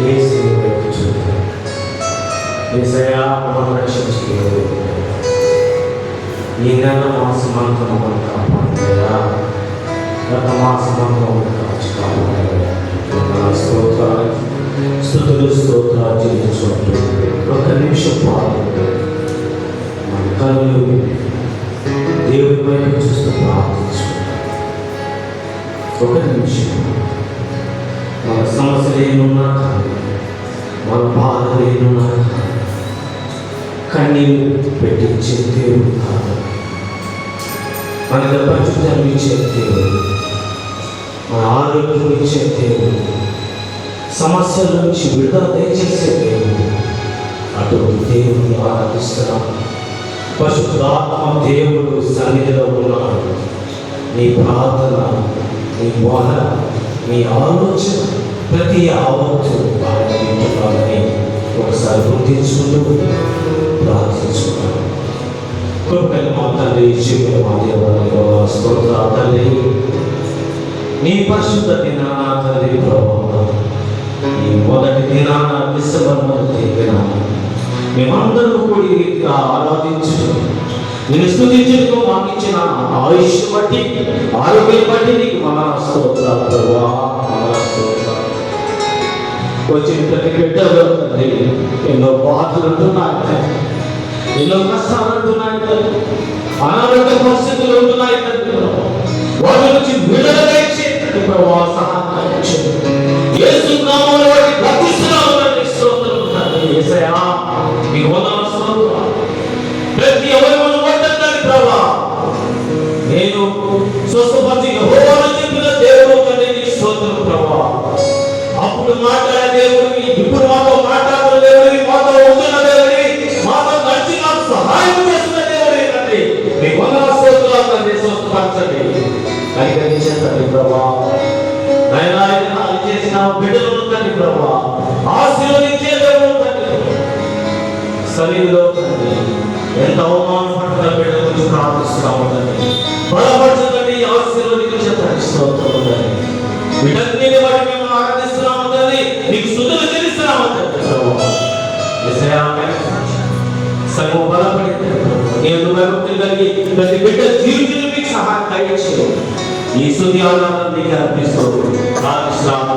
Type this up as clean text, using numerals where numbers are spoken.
యేసుని వైపు చూద్దాం. యేసయ్యా మమ్మల్ని రక్షించుకోలేదు. ఈ నెల మాసమంతా మమ్మల్ని కాపాడయ్యా. గత మాసమంతా మమ్మల్ని కాచి కాపాడయ్యా. స్తుతులు స్తోత్రాలు చెల్లించుకుంటూ ఒక నిమిషం పాలు మన కళ్ళు దేవుడి వైపు చూస్తూ ప్రార్థించుకుంటాం. ఒక నిమిషం మన సమస్యలు ఏమున్నా కానీ, మన బాధలు ఏమున్నా కానీ కన్నీళ్ళు పెట్టించే దేవుడు కాదు. మనకు ప్రచురం ఇచ్చే దేవుడు, మన ఆరోగ్యం ఇచ్చే దేవుడు, సమస్యల నుంచి విడుదల దయచేసే దేవుడు. అటువంటి దేవుడిని ఆరాధిస్తున్నాం. పరిశుద్ధాత్మ దేవుడు సన్నిధిలో ఉన్నాడు. నీ ప్రార్థన, నీ బోధ, నీ ఆలోచన ప్రతి ఆవత్తు ఆయన వింటున్నాడని ఒకసారి గుర్తించుకుంటూ ప్రార్థించుకున్నాను. కృపగల మా తండ్రి, జీవుల మా దేవాలయ స్తోత్ర తండ్రి, నీ పరిశుద్ధ దినాన తండ్రి ప్రభావం, ఈ మొదటి దినాన డిసెంబర్ మొదటి దినాన మేమందరూ కూడి రీతిగా ఆరాధించడం, నేను స్తుతించడం మాకు ఇచ్చిన ఆయుష్ బట్టి, ఆరోగ్యం బట్టి నీకు మన స్తోత్రాలు ప్రభువా, మన స్తోత్రాలు. వచ్చిన ప్రతి బిడ్డలో తండ్రి ఎన్నో బాధలు ఉంటున్నాయి, ఎన్నో కష్టాలు ఉంటున్నాయి, అనారోగ్య పరిస్థితులు ఉంటున్నాయి తండ్రి. వాటి నుంచి విడుదల దయచేయండి ప్రభువా, సహాయం చేయండి. యేసు నామములో వాటిని ప్రార్థిస్తున్నాము తండ్రి. స్తోత్రం తండ్రి. యేసయ్యా మీకు వందనాలు స్తోత్రాలు. ప్రతి అవయవం వడ్డండి ప్రభువా, నేను స్వస్థపరిచి యెహోవాను చెప్పిన దేవుడు తండ్రి, నీకు స్తోత్రం ప్రభువా. అప్పుడు మాట్లాడే దేవుడివి, ఇప్పుడు మాతో మాట్లాడుతున్న దేవుడివి, మాతో ఉంటున్న దేవుడివి, మాతో నడిచి నాకు సహాయం చేస్తున్న దేవుడివి తండ్రి. మీకు వందనాలు స్తోత్రాలు తండ్రి. స్వస్థపరచండి, కనికరించండి ప్రభువా. నాయనా ఇది చేసిన బిడ్డలను తండ్రి ప్రభువా, ఆశీర్వదించే దేవుడు తండ్రి. శరీరంలో తండ్రి ఎంత అవమానపడుతున్న బిడ్డల గురించి ప్రార్థిస్తున్నాము తండ్రి. బలపరచండి, ఆశీర్వదించండి. స్తోత్రం తండ్రి. వీటన్నిటి వాటి మేము ఆరాధిస్తున్నాము తండ్రి, నీకు స్తుతులు చెల్లిస్తున్నాము తండ్రి ప్రభువా. యేసయ్యా సంఘం బలపడి నేను భక్తులు కలిగి ప్రతి బిడ్డ జీవితంలో మీకు సహాయం దయచేయండి. ఈ స్తుతి ఆరాధన నీకు అర్పిస్తూ ప్రార్థిస్తున్నాము.